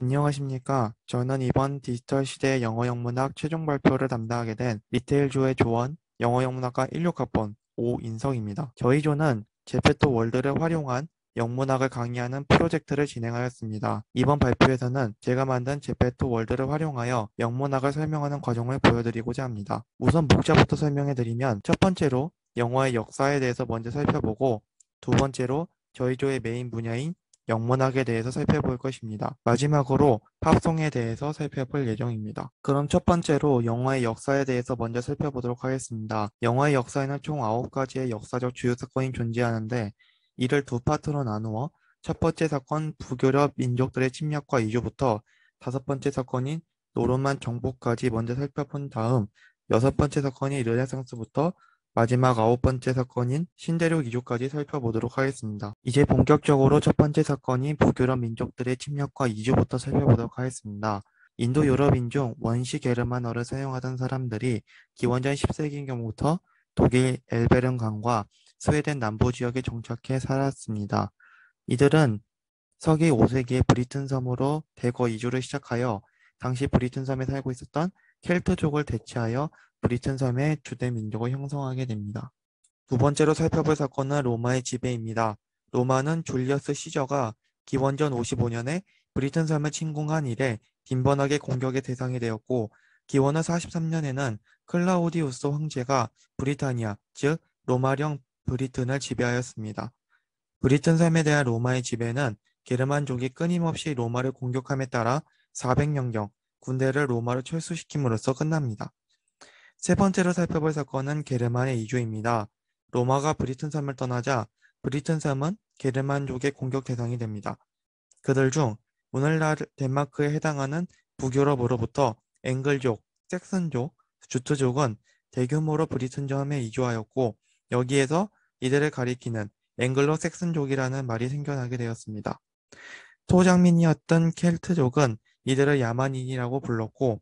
안녕하십니까. 저는 이번 디지털 시대의 영어 영문학 최종 발표를 담당하게 된 리테일조의 조원 영어 영문학과 16학번 오인성입니다. 저희 조는 제페토 월드를 활용한 영문학을 강의하는 프로젝트를 진행하였습니다. 이번 발표에서는 제가 만든 제페토 월드를 활용하여 영문학을 설명하는 과정을 보여드리고자 합니다. 우선 목차부터 설명해드리면 첫 번째로 영어의 역사에 대해서 먼저 살펴보고 두 번째로 저희 조의 메인 분야인 영문학에 대해서 살펴볼 것입니다. 마지막으로 팝송에 대해서 살펴볼 예정입니다. 그럼 첫 번째로 영화의 역사에 대해서 먼저 살펴보도록 하겠습니다. 영화의 역사에는 총 9가지의 역사적 주요 사건이 존재하는데 이를 두 파트로 나누어 첫 번째 사건 북유럽 민족들의 침략과 이주부터 다섯 번째 사건인 노르만 정복까지 먼저 살펴본 다음 여섯 번째 사건이 르네상스부터 마지막 아홉 번째 사건인 신대륙 이주까지 살펴보도록 하겠습니다. 이제 본격적으로 첫 번째 사건인 북유럽 민족들의 침략과 이주부터 살펴보도록 하겠습니다. 인도 유럽인 중 원시 게르만어를 사용하던 사람들이 기원전 10세기경부터 독일 엘베른 강과 스웨덴 남부 지역에 정착해 살았습니다. 이들은 서기 5세기에 브리튼 섬으로 대거 이주를 시작하여 당시 브리튼 섬에 살고 있었던 켈트족을 대체하여 브리튼 섬의 주된 민족을 형성하게 됩니다. 두 번째로 살펴볼 사건은 로마의 지배입니다. 로마는 줄리어스 시저가 기원전 55년에 브리튼 섬을 침공한 이래 빈번하게 공격의 대상이 되었고 기원후 43년에는 클라우디우스 황제가 브리타니아, 즉 로마령 브리튼을 지배하였습니다. 브리튼 섬에 대한 로마의 지배는 게르만족이 끊임없이 로마를 공격함에 따라 400년경 군대를 로마로 철수시킴으로써 끝납니다. 세 번째로 살펴볼 사건은 게르만의 이주입니다. 로마가 브리튼 섬을 떠나자 브리튼 섬은 게르만족의 공격 대상이 됩니다. 그들 중 오늘날 덴마크에 해당하는 북유럽으로부터 앵글족, 섹슨족, 주트족은 대규모로 브리튼 섬에 이주하였고 여기에서 이들을 가리키는 앵글로 섹슨족이라는 말이 생겨나게 되었습니다. 소장민이었던 켈트족은 이들을 야만인이라고 불렀고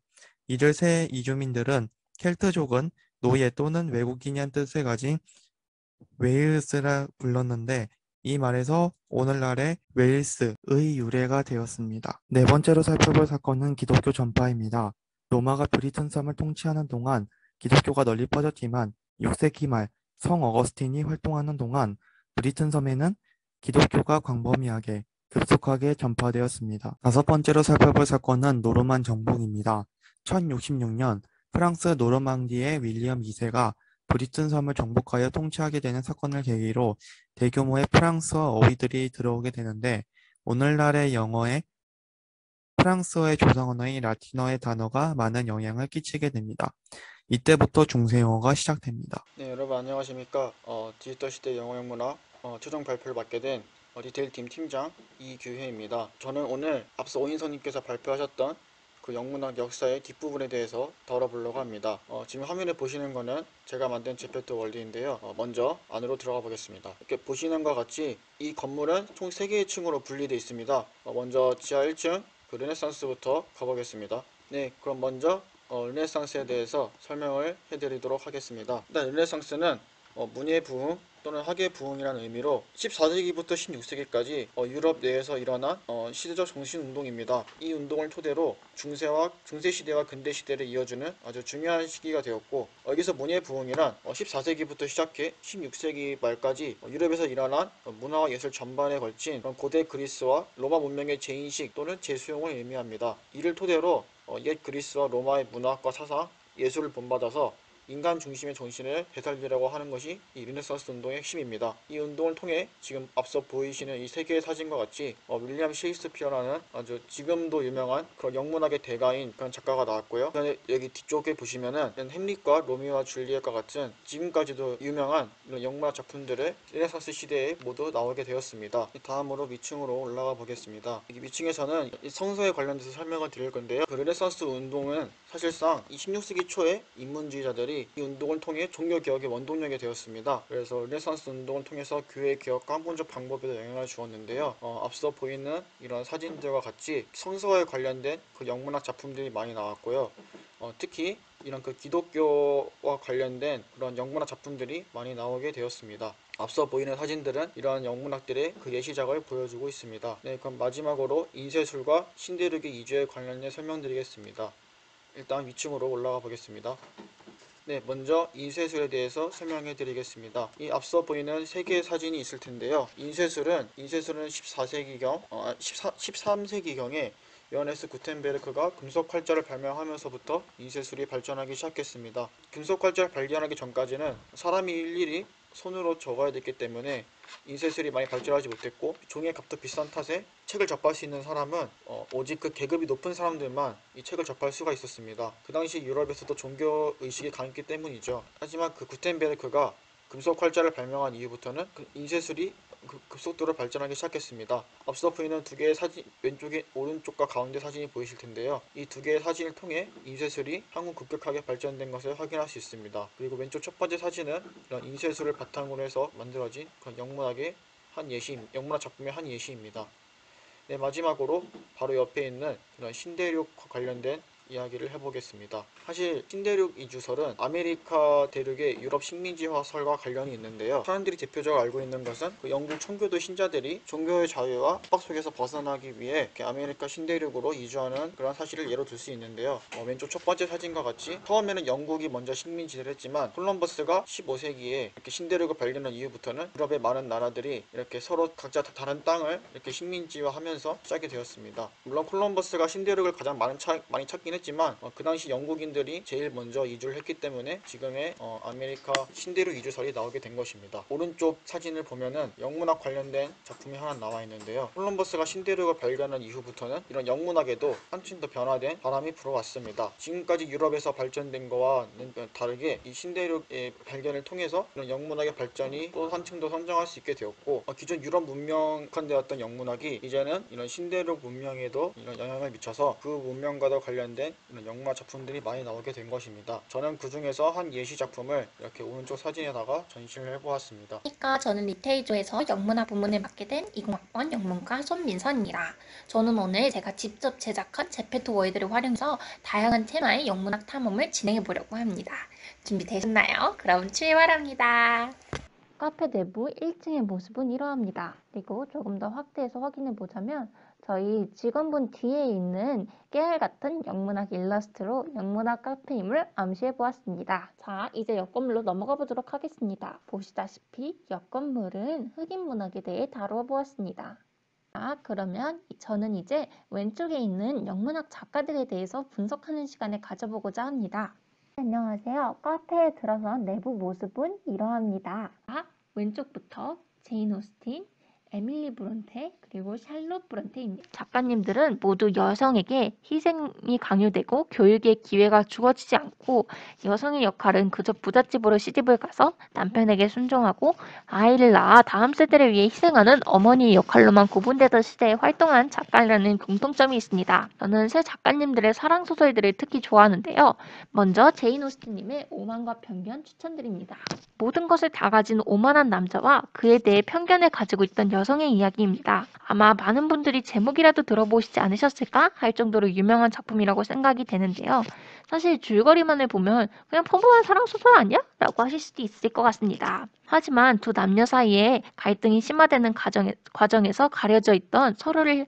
이들 새 이주민들은 켈트족은 노예 또는 외국인이란 뜻을 가진 웨일스라 불렀는데 이 말에서 오늘날의 웨일스의 유래가 되었습니다. 네 번째로 살펴볼 사건은 기독교 전파입니다. 로마가 브리튼 섬을 통치하는 동안 기독교가 널리 퍼졌지만 6세기 말 성 어거스틴이 활동하는 동안 브리튼 섬에는 기독교가 광범위하게 급속하게 전파되었습니다. 다섯 번째로 살펴볼 사건은 노르만 정복입니다. 1066년 프랑스 노르망디의 윌리엄 2세가 브리튼 섬을 정복하여 통치하게 되는 사건을 계기로 대규모의 프랑스어 어휘들이 들어오게 되는데 오늘날의 영어에 프랑스어의 조상 언어인 라틴어의 단어가 많은 영향을 끼치게 됩니다. 이때부터 중세영어가 시작됩니다. 네, 여러분 안녕하십니까? 디지털 시대 영어 영문학 최종 발표를 맡게 된 리테일 팀 팀장 이규혜입니다. 저는 오늘 앞서 오인선님께서 발표하셨던 그 영문학 역사의 뒷부분에 대해서 다뤄보려고 합니다. 지금 화면에 보시는 거는 제가 만든 제페토 월드인데요. 먼저 안으로 들어가 보겠습니다. 이렇게 보시는 것 같이 이 건물은 총 3개의 층으로 분리되어 있습니다. 먼저 지하 1층 그 르네상스부터 가보겠습니다. 네, 그럼 먼저 르네상스에 대해서 설명을 해드리도록 하겠습니다. 일단 르네상스는 문예 부흥 또는 학예 부흥이라는 의미로 14세기부터 16세기까지 유럽 내에서 일어난 시대적 정신 운동입니다. 이 운동을 토대로 중세 시대와 근대 시대를 이어주는 아주 중요한 시기가 되었고 여기서 문예 부흥이란 14세기부터 시작해 16세기 말까지 유럽에서 일어난 문화와 예술 전반에 걸친 고대 그리스와 로마 문명의 재인식 또는 재수용을 의미합니다. 이를 토대로 옛 그리스와 로마의 문화과 사상, 예술을 본받아서 인간 중심의 정신을 되살리려고 하는 것이 이 르네상스 운동의 핵심입니다. 이 운동을 통해 지금 앞서 보이시는 이 세 개의 사진과 같이 윌리엄 셰익스피어라는 아주 지금도 유명한 그런 영문학의 대가인 그런 작가가 나왔고요. 여기 뒤쪽에 보시면은 햄릿과 로미오와 줄리엣과 같은 지금까지도 유명한 이런 영문학 작품들을 르네상스 시대에 모두 나오게 되었습니다. 다음으로 위층으로 올라가 보겠습니다. 여기 위층에서는 이 성서에 관련돼서 설명을 드릴 건데요. 그 르네상스 운동은 사실상 이 16세기 초에 인문주의자들이 이 운동을 통해 종교개혁의 원동력이 되었습니다. 그래서 르네상스 운동을 통해서 교회 개혁과 학문적 방법에도 영향을 주었는데요. 앞서 보이는 이런 사진들과 같이 성서에 관련된 그 영문학 작품들이 많이 나왔고요. 특히 이런 그 기독교와 관련된 그런 영문학 작품들이 많이 나오게 되었습니다. 앞서 보이는 사진들은 이러한 영문학들의 그 예시작을 보여주고 있습니다. 네, 그럼 마지막으로 인쇄술과 신대륙의 이주에 관련해 설명드리겠습니다. 일단 위층으로 올라가 보겠습니다. 네, 먼저 인쇄술에 대해서 설명해 드리겠습니다. 이 앞서 보이는 세 개의 사진이 있을 텐데요. 인쇄술은 14세기경, 13세기경에 요하네스 구텐베르크가 금속 활자를 발명하면서부터 인쇄술이 발전하기 시작했습니다. 금속 활자를 발견하기 전까지는 사람이 일일이 손으로 적어야 됐기 때문에 인쇄술이 많이 발전하지 못했고, 종이의 값도 비싼 탓에 책을 접할 수 있는 사람은 오직 그 계급이 높은 사람들만 이 책을 접할 수가 있었습니다. 그 당시 유럽에서도 종교 의식이 강했기 때문이죠. 하지만 그 구텐베르크가 금속 활자를 발명한 이후부터는 그 인쇄술이 급속도로 발전하기 시작했습니다. 앞서 보이는 두 개의 사진, 왼쪽에 오른쪽과 가운데 사진이 보이실 텐데요. 이 두 개의 사진을 통해 인쇄술이 향후 급격하게 발전된 것을 확인할 수 있습니다. 그리고 왼쪽 첫 번째 사진은 이런 인쇄술을 바탕으로 해서 만들어진 그런 영문학 작품의 한 예시입니다. 네, 마지막으로 바로 옆에 있는 그런 신대륙과 관련된 이야기를 해보겠습니다. 사실 신대륙 이주설은 아메리카 대륙의 유럽 식민지화설과 관련이 있는데요. 사람들이 대표적으로 알고 있는 것은 그 영국 청교도 신자들이 종교의 자유와 압박 속에서 벗어나기 위해 이렇게 아메리카 신대륙으로 이주하는 그런 사실을 예로 들 수 있는데요. 왼쪽 첫 번째 사진과 같이 처음에는 영국이 먼저 식민지를 했지만 콜럼버스가 15세기에 이렇게 신대륙을 발견한 이후부터는 유럽의 많은 나라들이 이렇게 서로 각자 다른 땅을 이렇게 식민지화하면서 시작이 되었습니다. 물론 콜럼버스가 신대륙을 가장 많이 찾긴 했지만 그 당시 영국인들이 제일 먼저 이주를 했기 때문에 지금의 아메리카 신대륙 이주설이 나오게 된 것입니다. 오른쪽 사진을 보면은 영문학 관련된 작품이 하나 나와 있는데요. 콜럼버스가 신대륙을 발견한 이후부터는 이런 영문학에도 한층 더 변화된 바람이 불어왔습니다. 지금까지 유럽에서 발전된 거와는 다르게 이 신대륙의 발견을 통해서 이런 영문학의 발전이 또 한층 더 성장할 수 있게 되었고, 기존 유럽 문명화되었던 영문학이 이제는 이런 신대륙 문명에도 이런 영향을 미쳐서 그 문명과도 관련된 이런 영문학 작품들이 많이 나오게 된 것입니다. 저는 그 중에서 한 예시 작품을 이렇게 오른쪽 사진에다가 전시를 해보았습니다. 저는 리테이조에서 영문학 부문을 맡게 된 20학번 영문과 손민선입니다. 저는 오늘 제가 직접 제작한 제페토 월드를 활용해서 다양한 테마의 영문학 탐험을 진행해 보려고 합니다. 준비되셨나요? 그럼 출발합니다. 카페 내부 1층의 모습은 이러합니다. 그리고 조금 더 확대해서 확인해 보자면 저희 직원분 뒤에 있는 깨알 같은 영문학 일러스트로 영문학 카페임을 암시해 보았습니다. 자, 이제 옆 건물로 넘어가 보도록 하겠습니다. 보시다시피 옆 건물은 흑인 문학에 대해 다루어 보았습니다. 자, 그러면 저는 이제 왼쪽에 있는 영문학 작가들에 대해서 분석하는 시간을 가져보고자 합니다. 안녕하세요. 카페에 들어선 내부 모습은 이러합니다. 왼쪽부터 제인 오스틴, 에밀리 브론테, 그리고 샬롯 브론테입니다. 작가님들은 모두 여성에게 희생이 강요되고 교육의 기회가 주어지지 않고 여성의 역할은 그저 부잣집으로 시집을 가서 남편에게 순종하고 아이를 낳아 다음 세대를 위해 희생하는 어머니의 역할로만 구분되던 시대에 활동한 작가라는 공통점이 있습니다. 저는 새 작가님들의 사랑소설들을 특히 좋아하는데요. 먼저 제인 오스틴님의 오만과 편견 추천드립니다. 모든 것을 다 가진 오만한 남자와 그에 대해 편견을 가지고 있던 여성의 이야기입니다. 아마 많은 분들이 제목이라도 들어보시지 않으셨을까 할 정도로 유명한 작품이라고 생각이 되는데요. 사실 줄거리만을 보면 그냥 평범한 사랑소설 아니야? 라고 하실 수도 있을 것 같습니다. 하지만 두 남녀 사이에 갈등이 심화되는 과정에서 가려져 있던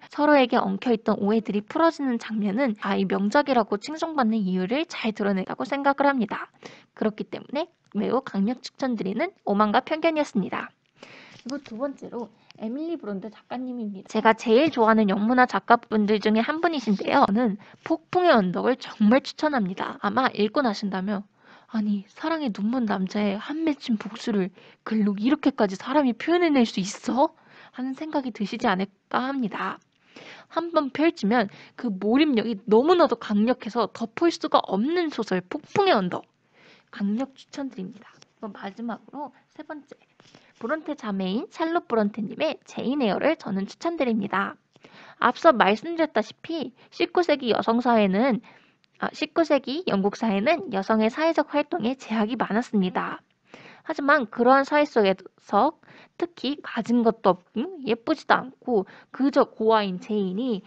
서로에게 엉켜있던 오해들이 풀어지는 장면은 이 명작이라고 칭송받는 이유를 잘 드러낸다고 생각을 합니다. 그렇기 때문에 매우 강력 추천드리는 오만과 편견이었습니다. 그리고 두 번째로 에밀리 브론트 작가님입니다. 제가 제일 좋아하는 영문학 작가분들 중에 한 분이신데요. 저는 폭풍의 언덕을 정말 추천합니다. 아마 읽고 나신다면 아니 사랑에 눈먼 남자의 한 맺힌 복수를 글로 이렇게까지 사람이 표현해낼 수 있어? 하는 생각이 드시지 않을까 합니다. 한번 펼치면 그 몰입력이 너무나도 강력해서 덮을 수가 없는 소설 폭풍의 언덕 강력 추천드립니다. 그럼 마지막으로 세 번째 브론테 자매인 샬롯 브론테님의 제인 에어를 저는 추천드립니다. 앞서 말씀드렸다시피 19세기 영국 사회는 여성의 사회적 활동에 제약이 많았습니다. 하지만 그러한 사회 속에서 특히 가진 것도 없고 예쁘지도 않고 그저 고아인 제인이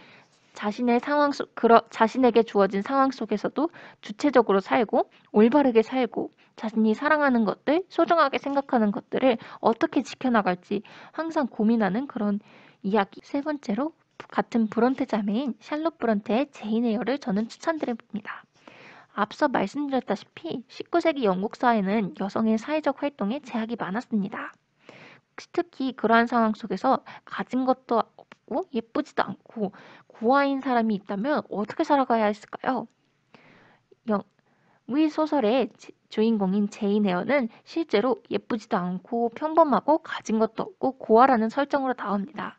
자신에게 주어진 상황 속에서도 주체적으로 살고 올바르게 살고 자신이 사랑하는 것들, 소중하게 생각하는 것들을 어떻게 지켜나갈지 항상 고민하는 그런 이야기. 세 번째로 같은 브론테 자매인 샬롯 브론테의 제인 에어를 저는 추천드립니다. 앞서 말씀드렸다시피 19세기 영국 사회는 여성의 사회적 활동에 제약이 많았습니다. 특히 그러한 상황 속에서 가진 것도 없고 예쁘지도 않고 고아인 사람이 있다면 어떻게 살아가야 했을까요? 위 소설의 주인공인 제인 에어는 실제로 예쁘지도 않고 평범하고 가진 것도 없고 고아라는 설정으로 나옵니다.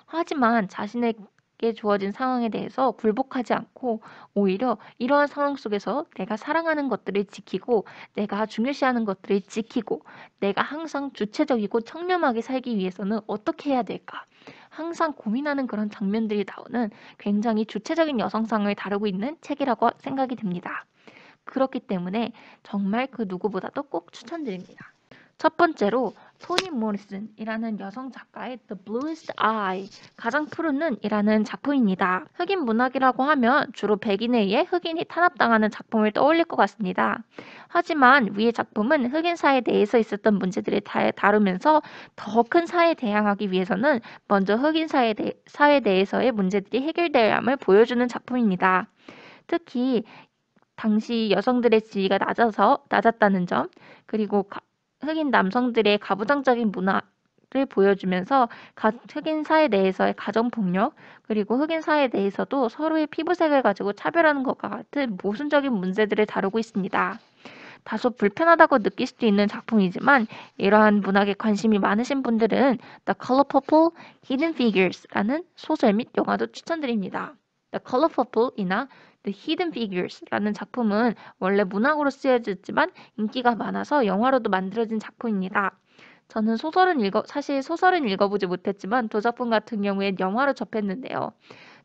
하지만 자신에게 주어진 상황에 대해서 굴복하지 않고 오히려 이러한 상황 속에서 내가 사랑하는 것들을 지키고 내가 중요시하는 것들을 지키고 내가 항상 주체적이고 청렴하게 살기 위해서는 어떻게 해야 될까? 항상 고민하는 그런 장면들이 나오는 굉장히 주체적인 여성상을 다루고 있는 책이라고 생각이 듭니다. 그렇기 때문에 정말 그 누구보다도 꼭 추천드립니다. 첫 번째로 토니 모리슨이라는 여성 작가의 The Bluest Eye, 가장 푸른 눈이라는 작품입니다. 흑인 문학이라고 하면 주로 백인에 의해 흑인이 탄압당하는 작품을 떠올릴 것 같습니다. 하지만 위의 작품은 흑인 사회 내에서 있었던 문제들을 다루면서 더 큰 사회에 대항하기 위해서는 먼저 흑인 사회 내에서의 문제들이 해결되어야 함을 보여주는 작품입니다. 특히 당시 여성들의 지위가 낮았다는 점, 그리고 흑인 남성들의 가부장적인 문화를 보여주면서 흑인 사회 내에서의 가정폭력, 그리고 흑인 사회 내에서도 서로의 피부색을 가지고 차별하는 것과 같은 모순적인 문제들을 다루고 있습니다. 다소 불편하다고 느낄 수도 있는 작품이지만 이러한 문학에 관심이 많으신 분들은 The Color Purple, Hidden Figures라는 소설 및 영화도 추천드립니다. The Color Purple이나 The Hidden Figures라는 작품은 원래 문학으로 쓰여졌지만 인기가 많아서 영화로도 만들어진 작품입니다. 저는 사실 소설은 읽어보지 못했지만 두 작품 같은 경우에 영화로 접했는데요.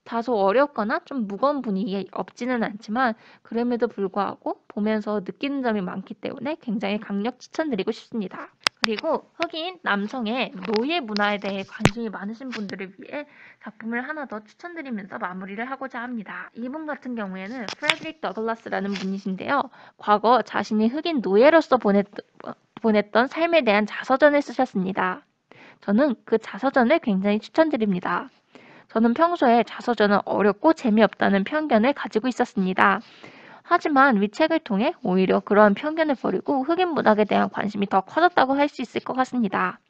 다소 어렵거나 좀 무거운 분위기가 없지는 않지만 그럼에도 불구하고 보면서 느끼는 점이 많기 때문에 굉장히 강력 추천드리고 싶습니다. 그리고 흑인 남성의 노예 문화에 대해 관심이 많으신 분들을 위해 작품을 하나 더 추천드리면서 마무리를 하고자 합니다. 이분 같은 경우에는 프레드릭 더글라스라는 분이신데요. 과거 자신이 흑인 노예로서 보냈던 삶에 대한 자서전을 쓰셨습니다. 저는 그 자서전을 굉장히 추천드립니다. 저는 평소에 자서전은 어렵고 재미없다는 편견을 가지고 있었습니다. 하지만 위 책을 통해 오히려 그러한 편견을 버리고 흑인 문학에 대한 관심이 더 커졌다고 할 수 있을 것 같습니다.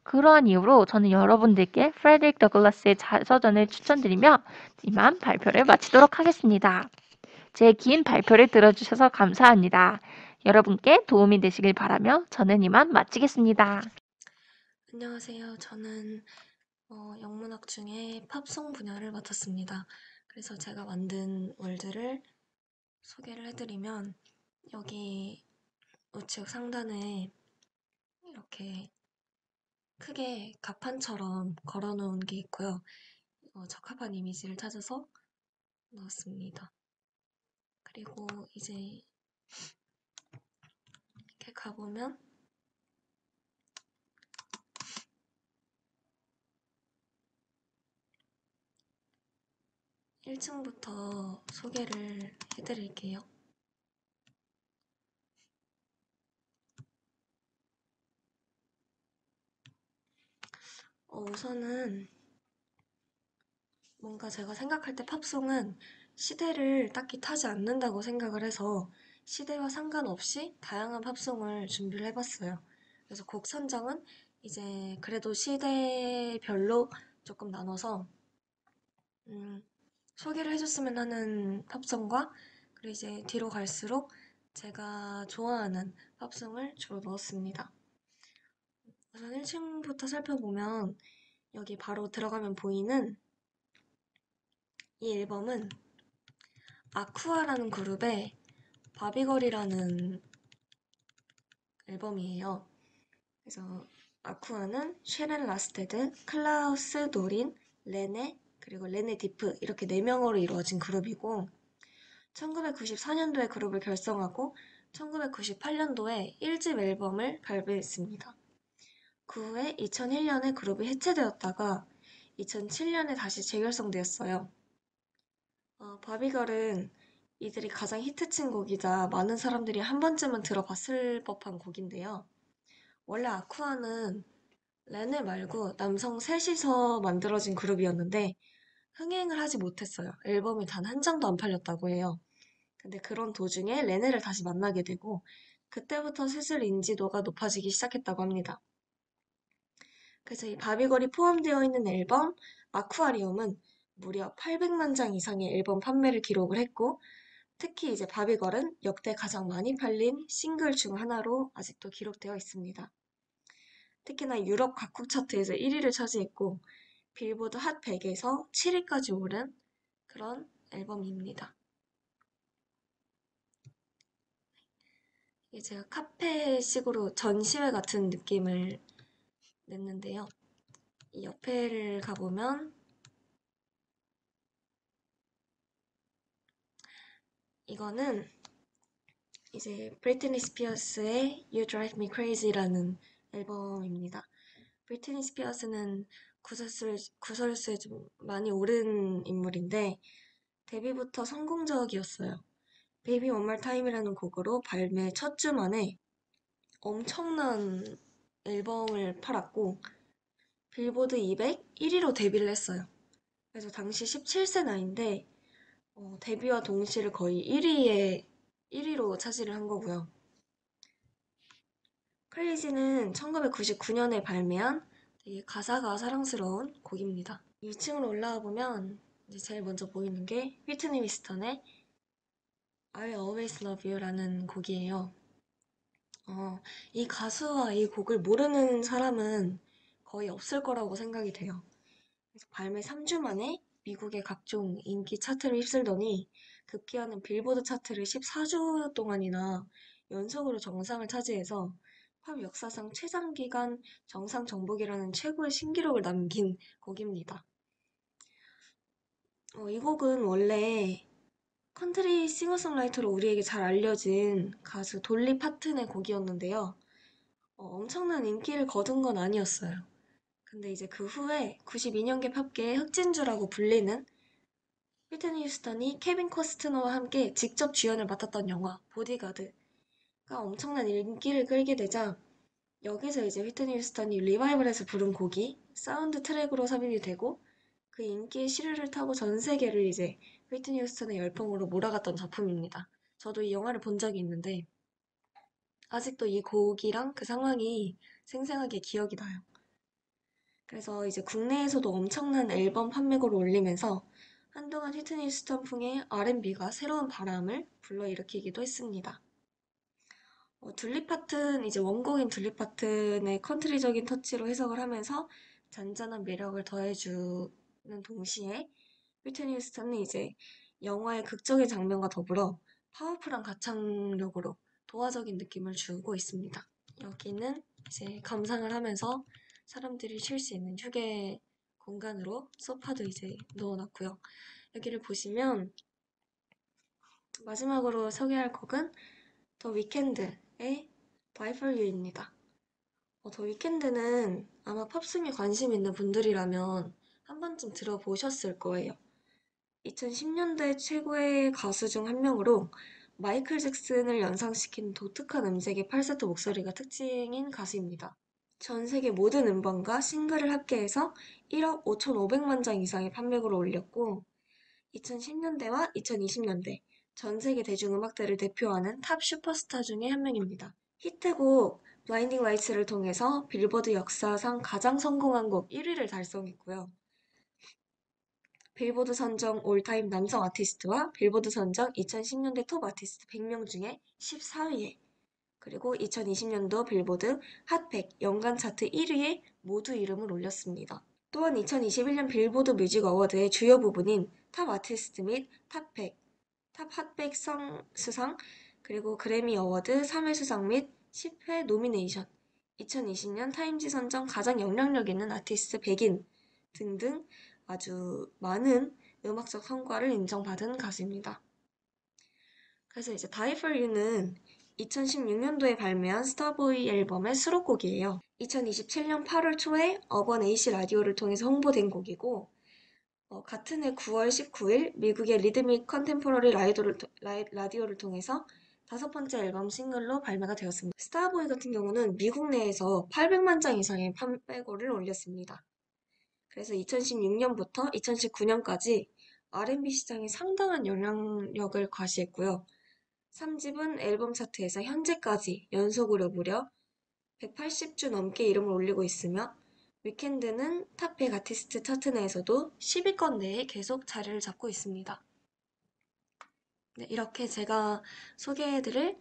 그러한 이유로 저는 여러분들께 프레드릭 더글라스의 자서전을 추천드리며 이만 발표를 마치도록 하겠습니다. 제 긴 발표를 들어주셔서 감사합니다. 여러분께 도움이 되시길 바라며 저는 이만 마치겠습니다. 안녕하세요. 저는 영문학 중에 팝송 분야를 맡았습니다. 그래서 제가 만든 월드를 소개를 해드리면 여기 우측 상단에 이렇게 크게 가판처럼 걸어놓은 게 있고요. 적합한 이미지를 찾아서 넣었습니다. 그리고 이제 이렇게 가보면 1층부터 소개를 해드릴게요. 우선은 뭔가 제가 생각할 때 팝송은 시대를 딱히 타지 않는다고 생각을 해서 시대와 상관없이 다양한 팝송을 준비를 해봤어요. 그래서 곡 선정은 이제 그래도 시대별로 조금 나눠서 소개를 해줬으면 하는 팝송과 그리고 이제 뒤로 갈수록 제가 좋아하는 팝송을 주로 넣었습니다. 우선 1층부터 살펴보면 여기 바로 들어가면 보이는 이 앨범은 아쿠아라는 그룹의 바비걸이라는 앨범이에요. 그래서 아쿠아는 쉐렌 라스테드, 클라우스 노린, 레네, 그리고 레네 디프 이렇게 4명으로 이루어진 그룹이고 1994년도에 그룹을 결성하고 1998년도에 1집 앨범을 발표했습니다. 그 후에 2001년에 그룹이 해체되었다가 2007년에 다시 재결성되었어요. 바비걸은 이들이 가장 히트친 곡이자 많은 사람들이 한 번쯤은 들어봤을 법한 곡인데요. 원래 아쿠아는 레네 말고 남성 셋이서 만들어진 그룹이었는데 흥행을 하지 못했어요. 앨범이 단 한 장도 안 팔렸다고 해요. 근데 그런 도중에 레네를 다시 만나게 되고 그때부터 슬슬 인지도가 높아지기 시작했다고 합니다. 그래서 이 바비걸이 포함되어 있는 앨범 아쿠아리움은 무려 800만 장 이상의 앨범 판매를 기록을 했고 특히 이제 바비걸은 역대 가장 많이 팔린 싱글 중 하나로 아직도 기록되어 있습니다. 특히나 유럽 각국 차트에서 1위를 차지했고 빌보드 핫 100에서 7위까지 오른 그런 앨범입니다. 이게 제가 카페식으로 전시회 같은 느낌을 냈는데요. 이 옆에를 가보면 이거는 이제 브리트니 스피어스의 You Drive Me Crazy라는 앨범입니다. 브리트니 스피어스는 구설수에 좀 많이 오른 인물인데 데뷔부터 성공적이었어요. Baby One More Time이라는 곡으로 발매 첫 주 만에 엄청난 앨범을 팔았고 빌보드 200 1위로 데뷔를 했어요. 그래서 당시 17세 나이인데 데뷔와 동시를 거의 1위로 차지를 한 거고요. 크레이지는 1999년에 발매한 되게 가사가 사랑스러운 곡입니다. 2층으로 올라와 보면 이제 제일 먼저 보이는 게 휘트니 위스턴의 I'll Always Love You라는 곡이에요. 이 가수와 이 곡을 모르는 사람은 거의 없을 거라고 생각이 돼요. 그래서 발매 3주 만에 미국의 각종 인기 차트를 휩쓸더니 급기야는 빌보드 차트를 14주 동안이나 연속으로 정상을 차지해서 팝 역사상 최장기간 정상 정복이라는 최고의 신기록을 남긴 곡입니다. 이 곡은 원래 컨트리 싱어송라이터로 우리에게 잘 알려진 가수 돌리 파튼의 곡이었는데요. 엄청난 인기를 거둔 건 아니었어요. 근데 이제 그 후에 92년계 팝계의 흑진주라고 불리는 휘트니 휴스턴이 케빈 코스트너와 함께 직접 주연을 맡았던 영화 보디가드가 엄청난 인기를 끌게 되자 여기서 이제 휘트니 휴스턴이 리바이벌해서 부른 곡이 사운드 트랙으로 삽입이 되고 그 인기의 시류를 타고 전 세계를 이제 휘트니 휴스턴의 열풍으로 몰아갔던 작품입니다. 저도 이 영화를 본 적이 있는데 아직도 이 곡이랑 그 상황이 생생하게 기억이 나요. 그래서 이제 국내에서도 엄청난 앨범 판매고를 올리면서 한동안 휘트니 휴스턴풍의 R&B가 새로운 바람을 불러일으키기도 했습니다. 둘리 파튼, 이제 원곡인 둘리 파튼의 컨트리적인 터치로 해석을 하면서 잔잔한 매력을 더해주는 동시에 휘트니 휴스턴은 이제 영화의 극적인 장면과 더불어 파워풀한 가창력으로 도화적인 느낌을 주고 있습니다. 여기는 이제 감상을 하면서 사람들이 쉴 수 있는 휴게 공간으로 소파도 이제 넣어놨고요. 여기를 보시면 마지막으로 소개할 곡은 더 위켄드의 Die For You입니다. 더 위켄드는 아마 팝송에 관심 있는 분들이라면 한 번쯤 들어보셨을 거예요. 2010년대 최고의 가수 중 한 명으로 마이클 잭슨을 연상시킨 독특한 음색의 팔세트 목소리가 특징인 가수입니다. 전 세계 모든 음반과 싱글을 합계해서 1억 5,500만 장 이상의 판매고를 올렸고 2010년대와 2020년대 전 세계 대중음악대를 대표하는 탑 슈퍼스타 중에 한 명입니다. 히트곡 블라인딩 라이츠를 통해서 빌보드 역사상 가장 성공한 곡 1위를 달성했고요. 빌보드 선정 올타임 남성 아티스트와 빌보드 선정 2010년대 톱 아티스트 100명 중에 14위에 그리고 2020년도 빌보드 핫100 연간 차트 1위에 모두 이름을 올렸습니다. 또한 2021년 빌보드 뮤직 어워드의 주요 부분인 탑 아티스트 및 탑 100, 탑 핫100 수상, 그리고 그래미 어워드 3회 수상 및 10회 노미네이션, 2020년 타임지 선정 가장 영향력 있는 아티스트 100인 등등 아주 많은 음악적 성과를 인정받은 가수입니다. 그래서 이제 Die For You는 2016년도에 발매한 스타보이 앨범의 수록곡이에요. 2027년 8월 초에 어번 AC 라디오를 통해서 홍보된 곡이고 같은 해 9월 19일 미국의 리드믹 컨템포러리 라디오를 통해서 5번째 앨범 싱글로 발매가 되었습니다. 스타보이 같은 경우는 미국 내에서 800만 장 이상의 판매고를 올렸습니다. 그래서 2016년부터 2019년까지 R&B 시장에 상당한 영향력을 과시했고요. 3집은 앨범 차트에서 현재까지 연속으로 무려 180주 넘게 이름을 올리고 있으며 위켄드는 탑 100 아티스트 차트 내에서도 10위권 내에 계속 자리를 잡고 있습니다. 네, 이렇게 제가 소개해드릴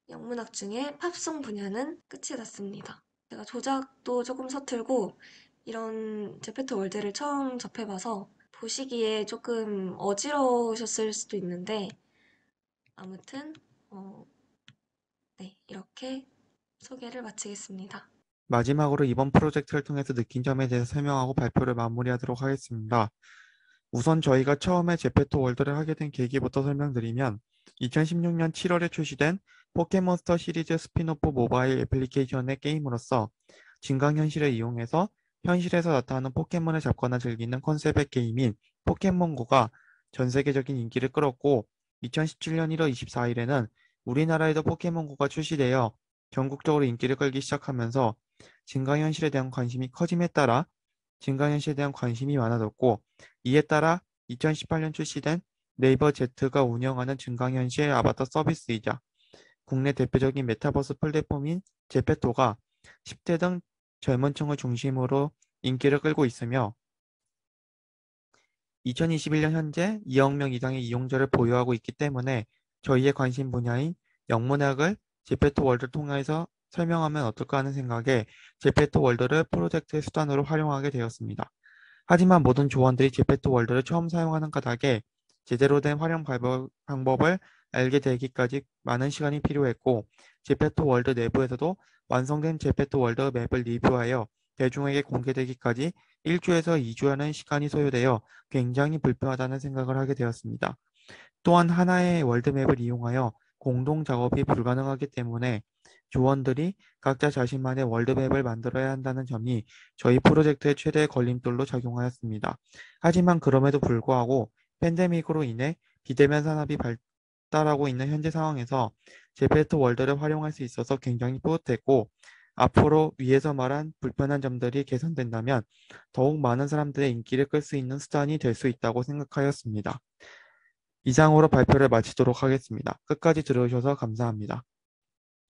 영문학 중에 팝송 분야는 끝이 났습니다. 제가 조작도 조금 서툴고 이런 제페토 월드를 처음 접해봐서 보시기에 조금 어지러우셨을 수도 있는데 아무튼 네, 이렇게 소개를 마치겠습니다. 마지막으로 이번 프로젝트를 통해서 느낀 점에 대해서 설명하고 발표를 마무리하도록 하겠습니다. 우선 저희가 처음에 제페토 월드를 하게 된 계기부터 설명드리면 2016년 7월에 출시된 포켓몬스터 시리즈 스핀오프 모바일 애플리케이션의 게임으로서 증강현실을 이용해서 현실에서 나타나는 포켓몬을 잡거나 즐기는 컨셉의 게임인 포켓몬고가 전 세계적인 인기를 끌었고 2017년 1월 24일에는 우리나라에도 포켓몬고가 출시되어 전국적으로 인기를 끌기 시작하면서 증강현실에 대한 관심이 커짐에 따라 증강현실에 대한 관심이 많아졌고 이에 따라 2018년 출시된 네이버 Z가 운영하는 증강현실 아바타 서비스이자 국내 대표적인 메타버스 플랫폼인 제페토가 10대 등 젊은 층을 중심으로 인기를 끌고 있으며 2021년 현재 2억 명 이상의 이용자를 보유하고 있기 때문에 저희의 관심 분야인 영문학을 제페토 월드를 통해서 설명하면 어떨까 하는 생각에 제페토 월드를 프로젝트의 수단으로 활용하게 되었습니다. 하지만 모든 조원들이 제페토 월드를 처음 사용하는 까닭에 제대로 된 활용 방법을 알게 되기까지 많은 시간이 필요했고 제페토 월드 내부에서도 완성된 제페토 월드 맵을 리뷰하여 대중에게 공개되기까지 1주에서 2주라는 시간이 소요되어 굉장히 불편하다는 생각을 하게 되었습니다. 또한 하나의 월드맵을 이용하여 공동 작업이 불가능하기 때문에 조원들이 각자 자신만의 월드맵을 만들어야 한다는 점이 저희 프로젝트의 최대의 걸림돌로 작용하였습니다. 하지만 그럼에도 불구하고 팬데믹으로 인해 비대면 산업이 발달하고 있는 현재 상황에서 제페토 월드를 활용할 수 있어서 굉장히 뿌듯했고 앞으로 위에서 말한 불편한 점들이 개선된다면 더욱 많은 사람들의 인기를 끌 수 있는 수단이 될 수 있다고 생각하였습니다. 이상으로 발표를 마치도록 하겠습니다. 끝까지 들어주셔서 감사합니다.